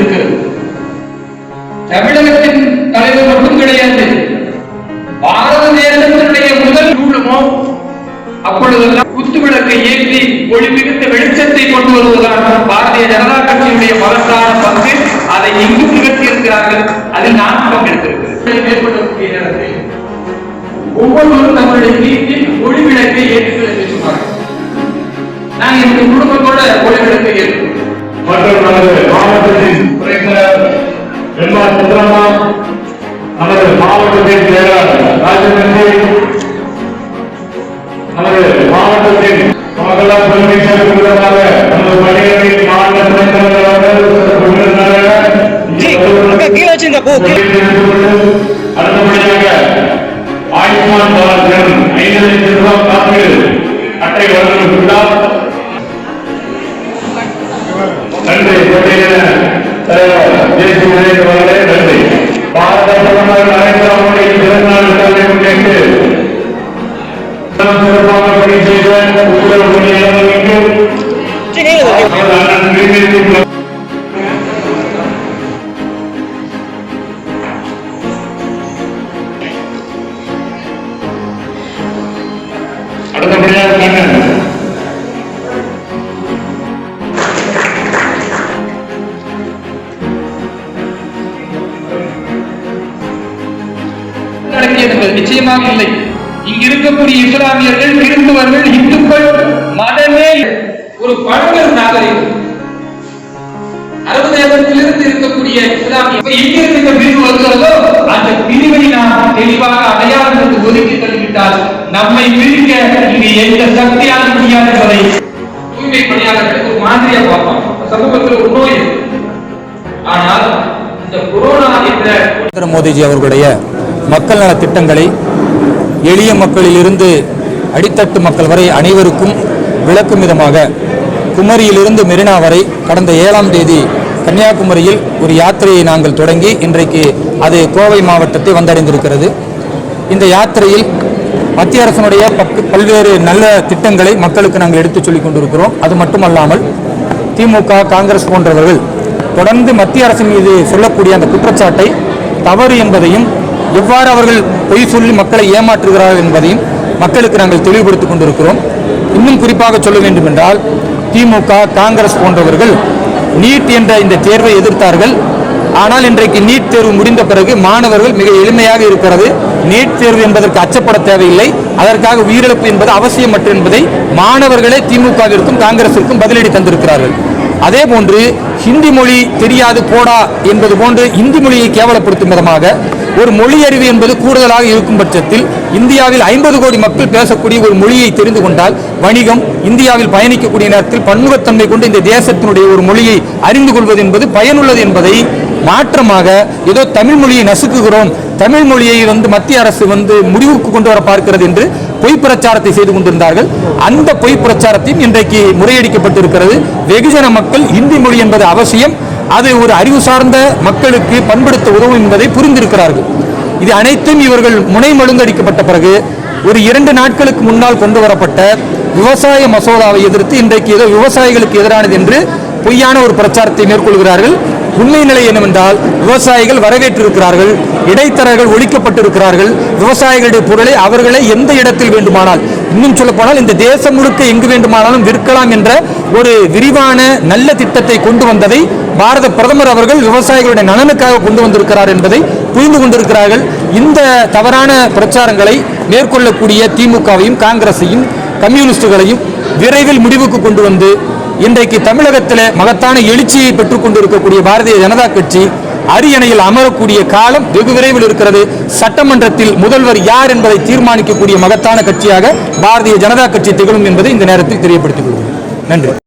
இருக்கிறது. தமிழகத்தின் தலைவர் மட்டும் கிடையாது, பாரத தேசத்தினுடைய முதல் ஊழமோ அப்பொழுதெல்லாம் குத்துவிளக்கை ஏற்றி ஒளி மிகுந்த வெளிச்சத்தை கொண்டு வருவதால் பாரதிய ஜனதா கட்சியினுடைய மகத்தான பங்கு. அதை எங்கும் நிகழ்த்தியிருக்கிறார்கள், அதில் நான் பங்கெடுத்திருக்கிறேன். மேற்கொள்ளக்கூடிய நேரத்தில் ஒவ்வொருவரும் தங்களுடைய வீட்டில் ஒளி விளக்கை ஏற்றுக்கொள்ள பேசுவார்கள். நான் என்னுடைய குடும்பத்தோட ஒளி விளக்கை ஏற்றுக்கொள்கிறேன். மற்றும் நமது மாவட்டத்தின் நமது மாவட்டத்தின் செயலாளர் ராஜமந்திரி, நமது மாவட்டத்தின் நமக்கெல்லாம் பெருமை சேர்க்கும் விதமாக நமது பணிகளின் மாவட்ட துணைத் தலைவர் அடுத்தபடியாக ஆயுஷ்மான் பாரத் 5 லட்சம் ரூபாய் காப்பீடு அட்டை வழங்கப்பட்டுள்ளார். நன்றி தலைவர் தேசிய முன்னேற்றவர்களே, நன்றி. பாரத பிரதமர் நரேந்திர மோடி பிறந்தநாள் விழாவை முன்னிட்டு சிறப்பாக பணி செய்த உங்கள் பணியாளர்களுக்கு அடுத்தபடியாக நிச்சயமாக இல்லை. இங்கு இருக்கக்கூடிய இஸ்லாமியர்கள், கிறிஸ்துவர்கள், இந்துக்கள் மதமே ஒரு பழங்கள் நாகரிகம். அரபு தேசத்திலிருந்து இருக்கக்கூடிய இஸ்லாமிய எங்கிருந்து இந்த பிரிவு வருகிறதோ அந்த பிரிவை நாம் தெளிவாக அடையாளம் என்று ஒதுக்கி தள்ளிவிட்டால் நம்மை பிரிக்க இங்கு எந்த சக்தியான முடியாது என்பதை தூய்மை பணியாளர்களுக்கு ஒரு மாதிரியா பார்ப்பாங்க. சமூகத்தில் ஒரு நோய். ஆனால் இந்த கொரோனா என்ற மோடிஜி அவர்களுடைய மக்கள் நல திட்டங்களை எளிய மக்களிலிருந்து அடித்தட்டு மக்கள் வரை அனைவருக்கும் விளக்கும் விதமாக குமரியிலிருந்து மெரினா வரை கடந்த 7ஆம் தேதி கன்னியாகுமரியில் ஒரு யாத்திரையை நாங்கள் தொடங்கி இன்றைக்கு அது கோவை மாவட்டத்தை வந்தடைந்திருக்கிறது. இந்த யாத்திரையில் மத்திய அரசினுடைய பல்வேறு நல்ல திட்டங்களை மக்களுக்கு நாங்கள் எடுத்துச் சொல்லிக் கொண்டிருக்கிறோம். அது மட்டுமல்லாமல் திமுக, காங்கிரஸ் போன்றவர்கள் தொடர்ந்து மத்திய அரசின் மீது சொல்லக்கூடிய அந்த குற்றச்சாட்டை தவறு என்பதையும், எவ்வாறு அவர்கள் பொய் சொல்லி மக்களை ஏமாற்றுகிறார்கள் என்பதையும் மக்களுக்கு நாங்கள் தெளிவுபடுத்திக் கொண்டிருக்கிறோம். இன்னும் குறிப்பாக சொல்ல வேண்டும் என்றால், திமுக, காங்கிரஸ் போன்றவர்கள் நீட் என்ற இந்த தேர்வை எதிர்த்தார்கள். ஆனால் இன்றைக்கு நீட் தேர்வு முடிந்த பிறகு மாணவர்கள் மிக எளிமையாக இருக்கிறது. நீட் தேர்வு என்பதற்கு அச்சப்பட தேவையில்லை, அதற்காக உயிரிழப்பு என்பது அவசியமற்ற என்பதை மாணவர்களே திமுகவிற்கும் காங்கிரசிற்கும் பதிலடி தந்திருக்கிறார்கள். அதே போன்று ஹிந்தி மொழி தெரியாது போடா என்பது போன்று இந்தி மொழியை கேவலப்படுத்தும் விதமாக ஒரு மொழி அறிவு என்பது கூடுதலாக இருக்கும் பட்சத்தில் இந்தியாவில் 50 கோடி மக்கள் பேசக்கூடிய ஒரு மொழியை தெரிந்து கொண்டால் வணிகம், இந்தியாவில் பயணிக்கக்கூடிய நேரத்தில் பன்முகத்தன்மை கொண்டு இந்த தேசத்தினுடைய ஒரு மொழியை அறிந்து கொள்வது என்பது பயனுள்ளது என்பதை மாற்றமாக ஏதோ தமிழ் மொழியை நசுக்குகிறோம், தமிழ் மொழியை மத்திய அரசு முடிவுக்கு கொண்டு வர பார்க்கிறது என்று பொய் பிரச்சாரத்தை செய்து கொண்டிருந்தார்கள். அந்த பொய் பிரச்சாரத்தையும் இன்றைக்கு முறையடிக்கப்பட்டிருக்கிறது. வெகுஜன மக்கள் இந்தி மொழி என்பது அவசியம், அது ஒரு அறிவு சார்ந்த மக்களுக்கு பண்படுத்த உதவும் என்பதை புரிந்திருக்கிறார்கள். இது அனைத்தும் இவர்கள் முனை மழுங்கடிக்கப்பட்ட பிறகு ஒரு 2 நாட்களுக்கு முன்னால் கொண்டு வரப்பட்ட விவசாய மசோதாவை எதிர்த்து இன்றைக்கு ஏதோ விவசாயிகளுக்கு எதிரானது என்று பொய்யான ஒரு பிரச்சாரத்தை மேற்கொள்கிறார்கள். உண்மை நிலை என்னவென்றால், விவசாயிகள் வரவேற்றிருக்கிறார்கள், இடைத்தரகர்கள் ஒழிக்கப்பட்டிருக்கிறார்கள். விவசாயிகளுடைய பொருளை அவர்களை எந்த இடத்தில் வேண்டுமானால், இன்னும் சொல்ல போனால் இந்த தேசம் முழுக்க எங்கு வேண்டுமானாலும் விற்கலாம் என்ற ஒரு விரிவான நல்ல திட்டத்தை கொண்டு வந்ததை பாரத பிரதமர் அவர்கள் விவசாயிகளுடைய நலனுக்காக கொண்டு வந்திருக்கிறார் என்பதை புரிந்து கொண்டிருக்கிறார்கள். இந்த தவறான பிரச்சாரங்களை மேற்கொள்ளக்கூடிய திமுகவையும் காங்கிரஸையும் கம்யூனிஸ்டுகளையும் விரைவில் முடிவுக்கு கொண்டு வந்து இன்றைக்கு தமிழகத்தில் மகத்தான எழுச்சியை பெற்றுக் கொண்டிருக்கக்கூடிய பாரதிய ஜனதா கட்சி அரியணையில் அமரக்கூடிய காலம் வெகு விரைவில் இருக்கிறது. சட்டமன்றத்தில் முதல்வர் யார் என்பதை தீர்மானிக்கக்கூடிய மகத்தான கட்சியாக பாரதிய ஜனதா கட்சி திகழும் என்பதை இந்த நேரத்தில் தெரியப்படுத்திக் கொள்கிறேன். நன்றி.